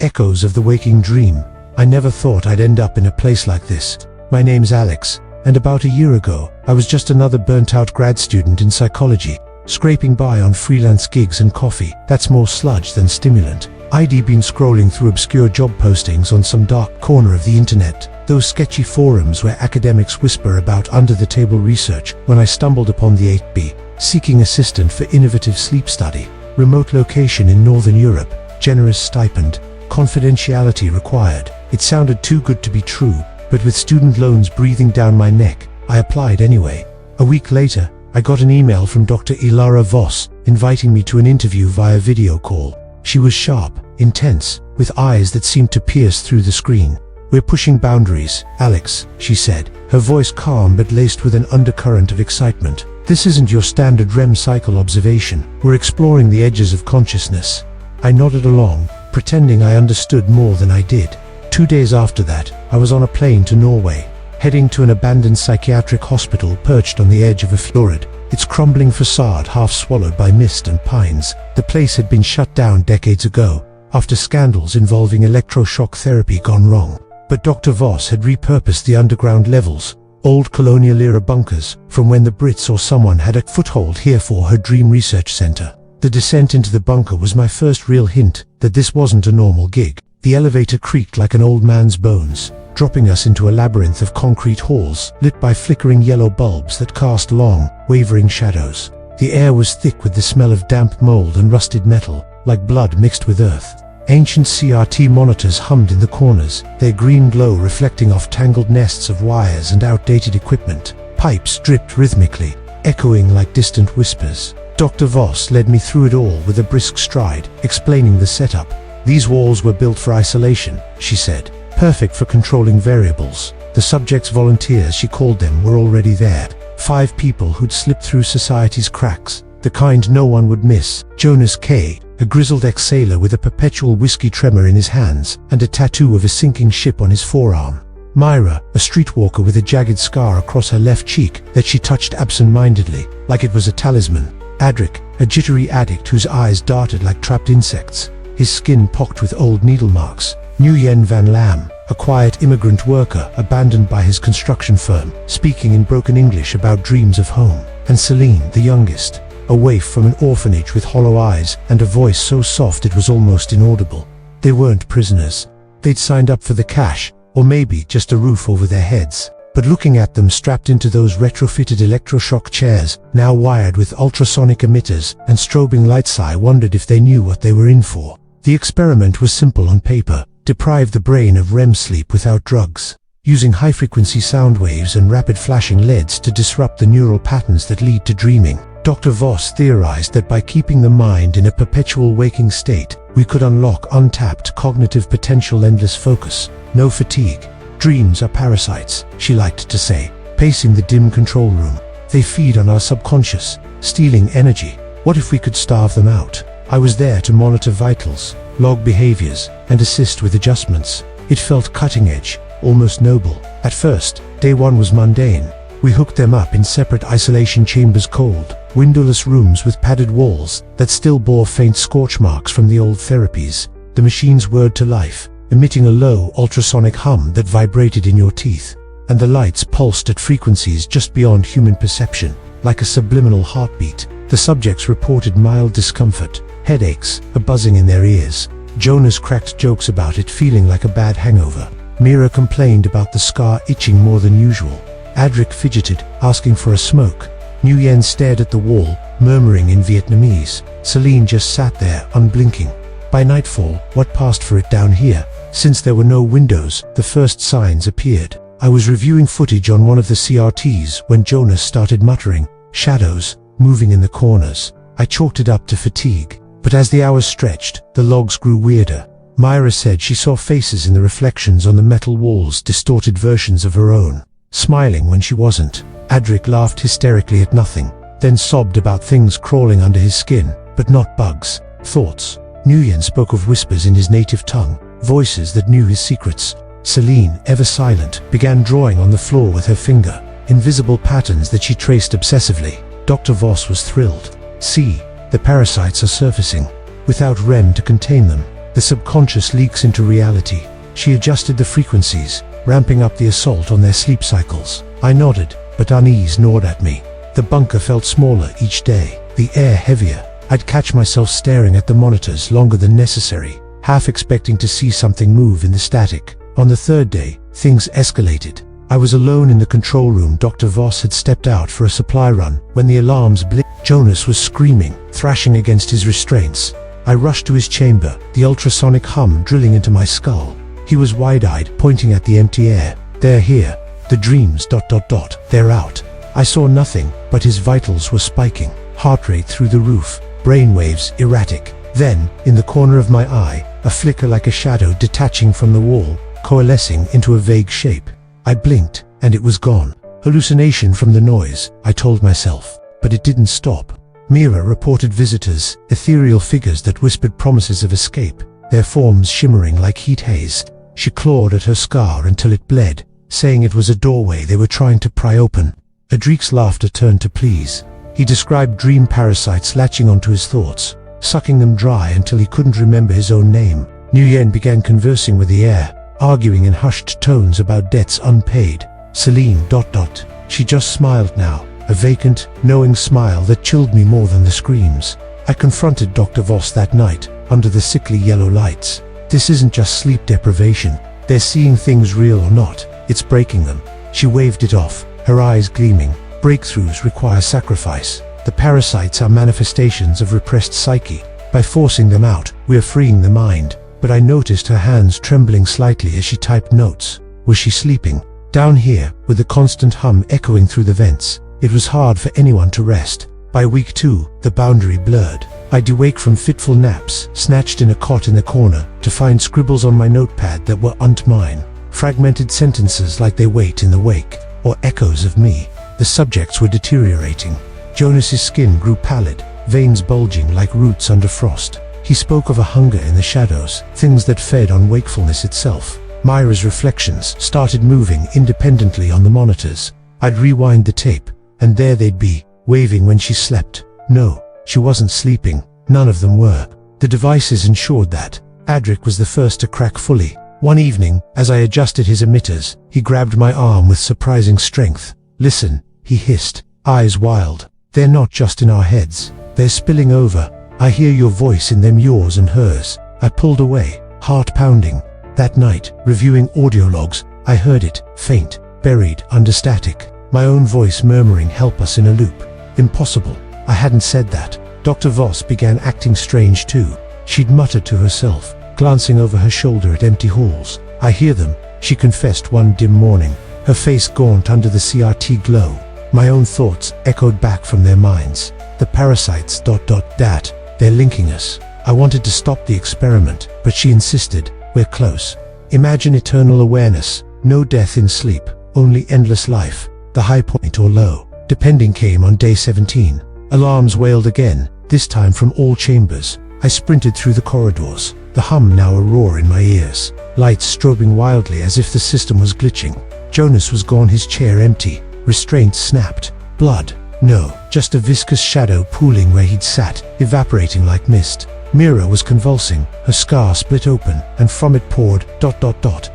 Echoes of the waking dream. I never thought I'd end up in a place like this. My name's Alex, and about a year ago, I was just another burnt-out grad student in psychology, scraping by on freelance gigs and coffee. That's more sludge than stimulant. I'd been scrolling through obscure job postings on some dark corner of the internet, those sketchy forums where academics whisper about under-the-table research, when I stumbled upon the 8B, seeking assistant for innovative sleep study, remote location in Northern Europe, generous stipend, confidentiality required. It sounded too good to be true, but with student loans breathing down my neck, I applied anyway. A week later, I got an email from Dr. Ilara Voss, inviting me to an interview via video call. She was sharp, intense, with eyes that seemed to pierce through the screen. "We're pushing boundaries, Alex," she said, her voice calm but laced with an undercurrent of excitement. "This isn't your standard REM cycle observation. We're exploring the edges of consciousness." I nodded along, pretending I understood more than I did. 2 days after that, I was on a plane to Norway, heading to an abandoned psychiatric hospital perched on the edge of a fjord, its crumbling facade half swallowed by mist and pines. The place had been shut down decades ago, after scandals involving electroshock therapy gone wrong. But Dr. Voss had repurposed the underground levels, old colonial-era bunkers, from when the Brits or someone had a foothold here for her dream research center. The descent into the bunker was my first real hint that this wasn't a normal gig. The elevator creaked like an old man's bones, dropping us into a labyrinth of concrete halls lit by flickering yellow bulbs that cast long, wavering shadows. The air was thick with the smell of damp mold and rusted metal, like blood mixed with earth. Ancient CRT monitors hummed in the corners, their green glow reflecting off tangled nests of wires and outdated equipment. Pipes dripped rhythmically, echoing like distant whispers. Dr. Voss led me through it all with a brisk stride, explaining the setup. "These walls were built for isolation," she said, "perfect for controlling variables." The subjects, volunteers she called them, were already there. 5 people who'd slipped through society's cracks, the kind no one would miss. Jonas K., a grizzled ex-sailor with a perpetual whiskey tremor in his hands and a tattoo of a sinking ship on his forearm. Myra, a streetwalker with a jagged scar across her left cheek that she touched absent-mindedly, like it was a talisman. Adric, a jittery addict whose eyes darted like trapped insects, his skin pocked with old needle marks. Nguyen Van Lam, a quiet immigrant worker abandoned by his construction firm, speaking in broken English about dreams of home. And Celine, the youngest, a waif from an orphanage with hollow eyes and a voice so soft it was almost inaudible. They weren't prisoners. They'd signed up for the cash, or maybe just a roof over their heads. But looking at them strapped into those retrofitted electroshock chairs, now wired with ultrasonic emitters and strobing lights, I wondered if they knew what they were in for. The experiment was simple on paper: deprive the brain of REM sleep without drugs, using high-frequency sound waves and rapid flashing LEDs to disrupt the neural patterns that lead to dreaming. Dr. Voss theorized that by keeping the mind in a perpetual waking state, we could unlock untapped cognitive potential. Endless focus, no fatigue. "Dreams are parasites," she liked to say, pacing the dim control room. "They feed on our subconscious, stealing energy. What if we could starve them out?" I was there to monitor vitals, log behaviors, and assist with adjustments. It felt cutting-edge, almost noble. At first, day one was mundane. We hooked them up in separate isolation chambers, cold, windowless rooms with padded walls that still bore faint scorch marks from the old therapies. The machines whirred to life, emitting a low, ultrasonic hum that vibrated in your teeth, and the lights pulsed at frequencies just beyond human perception, like a subliminal heartbeat. The subjects reported mild discomfort, headaches, a buzzing in their ears. Jonas cracked jokes about it feeling like a bad hangover. Mira complained about the scar itching more than usual. Adric fidgeted, asking for a smoke. Nguyen stared at the wall, murmuring in Vietnamese. Celine just sat there, unblinking. By nightfall, what passed for it down here? Since there were no windows, the first signs appeared. I was reviewing footage on one of the CRTs when Jonas started muttering, "Shadows, moving in the corners." I chalked it up to fatigue. But as the hours stretched, the logs grew weirder. Myra said she saw faces in the reflections on the metal walls, distorted versions of her own, smiling when she wasn't. Adric laughed hysterically at nothing, then sobbed about things crawling under his skin, but not bugs, thoughts. Nguyen spoke of whispers in his native tongue, voices that knew his secrets. Celine, ever silent, began drawing on the floor with her finger, invisible patterns that she traced obsessively. Dr. Voss was thrilled. "See, the parasites are surfacing. Without REM to contain them, The subconscious leaks into reality. She adjusted the frequencies, ramping up the assault on their sleep cycles. I nodded, but unease gnawed at me. The bunker felt smaller each day, the air heavier. I'd catch myself staring at the monitors longer than necessary, half expecting to see something move in the static. On the third day, things escalated. I was alone in the control room. Dr. Voss had stepped out for a supply run when the alarms blinked. Jonas was screaming, thrashing against his restraints. I rushed to his chamber, the ultrasonic hum drilling into my skull. He was wide-eyed, pointing at the empty air. "They're here. The dreams... They're out." I saw nothing, but his vitals were spiking, heart rate through the roof, brainwaves erratic. Then, in the corner of my eye, a flicker like a shadow detaching from the wall, coalescing into a vague shape. I blinked, and it was gone. Hallucination from the noise, I told myself, but it didn't stop. Mira reported visitors, ethereal figures that whispered promises of escape, their forms shimmering like heat haze. She clawed at her scar until it bled, saying it was a doorway they were trying to pry open. Adrik's laughter turned to pleas. He described dream parasites latching onto his thoughts, sucking them dry until he couldn't remember his own name. Nguyen began conversing with the air, arguing in hushed tones about debts unpaid. Celine... She just smiled now, a vacant, knowing smile that chilled me more than the screams. I confronted Dr. Voss that night, under the sickly yellow lights. "This isn't just sleep deprivation. They're seeing things real or not. It's breaking them." She waved it off, her eyes gleaming. "Breakthroughs require sacrifice. The parasites are manifestations of repressed psyche. By forcing them out, we're freeing the mind." But I noticed her hands trembling slightly as she typed notes. Was she sleeping? Down here, with the constant hum echoing through the vents, it was hard for anyone to rest. By week 2, the boundary blurred. I'd awake from fitful naps, snatched in a cot in the corner, to find scribbles on my notepad that were mine. Fragmented sentences like they wait in the wake, or echoes of me. The subjects were deteriorating. Jonas's skin grew pallid, veins bulging like roots under frost. He spoke of a hunger in the shadows, things that fed on wakefulness itself. Myra's reflections started moving independently on the monitors. I'd rewind the tape, and there they'd be, waving when she slept. No, she wasn't sleeping. None of them were. The devices ensured that. Adrik was the first to crack fully. One evening, as I adjusted his emitters, he grabbed my arm with surprising strength. "Listen," he hissed, eyes wild. "They're not just in our heads. They're spilling over. I hear your voice in them, yours and hers." I pulled away, heart pounding. That night, reviewing audio logs, I heard it, faint, buried under static. My own voice murmuring, "Help us," in a loop. Impossible. I hadn't said that. Dr. Voss began acting strange too. She'd muttered to herself, glancing over her shoulder at empty halls. "I hear them," she confessed one dim morning, her face gaunt under the CRT glow. My own thoughts echoed back from their minds. "The parasites... They're linking us." I wanted to stop the experiment, but she insisted. "We're close. Imagine eternal awareness, no death in sleep, only endless life." The high point or low, depending, came on day 17. Alarms wailed again, this time from all chambers. I sprinted through the corridors, the hum now a roar in my ears, lights strobing wildly as if the system was glitching. Jonas was gone, his chair empty, restraints snapped. Blood? No, just a viscous shadow pooling where he'd sat, evaporating like mist. Mira was convulsing, her scar split open, and from it poured...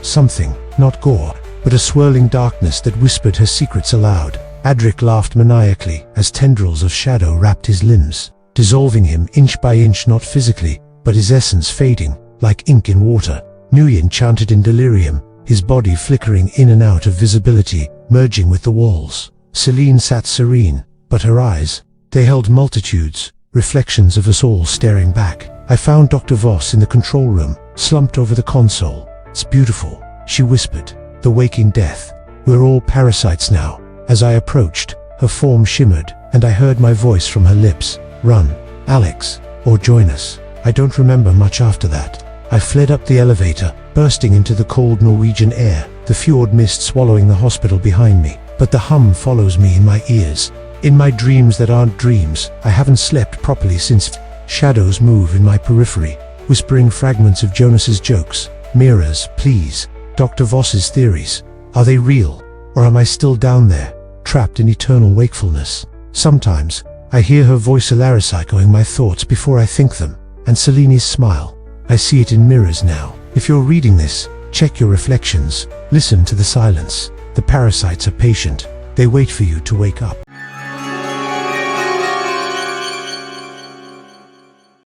something, not gore, but a swirling darkness that whispered her secrets aloud. Adrik laughed maniacally as tendrils of shadow wrapped his limbs, dissolving him inch by inch, not physically, but his essence fading, like ink in water. Nguyen chanted in delirium, his body flickering in and out of visibility, merging with the walls. Celine sat serene, but her eyes, they held multitudes, reflections of us all staring back. I found Dr. Voss in the control room, slumped over the console. "It's beautiful," she whispered. "The waking death. We're all parasites now." As I approached, her form shimmered, and I heard my voice from her lips. "Run, Alex, or join us." I don't remember much after that. I fled up the elevator, bursting into the cold Norwegian air, the fjord mist swallowing the hospital behind me. But the hum follows me in my ears. In my dreams that aren't dreams, I haven't slept properly since. Shadows move in my periphery, whispering fragments of Jonas's jokes, Mira's pleas, Dr. Voss's theories. Are they real, or am I still down there, trapped in eternal wakefulness? Sometimes, I hear her voice Alaris echoing my thoughts before I think them, and Celine's smile. I see it in mirrors now. If you're reading this, check your reflections. Listen to the silence. The parasites are patient. They wait for you to wake up.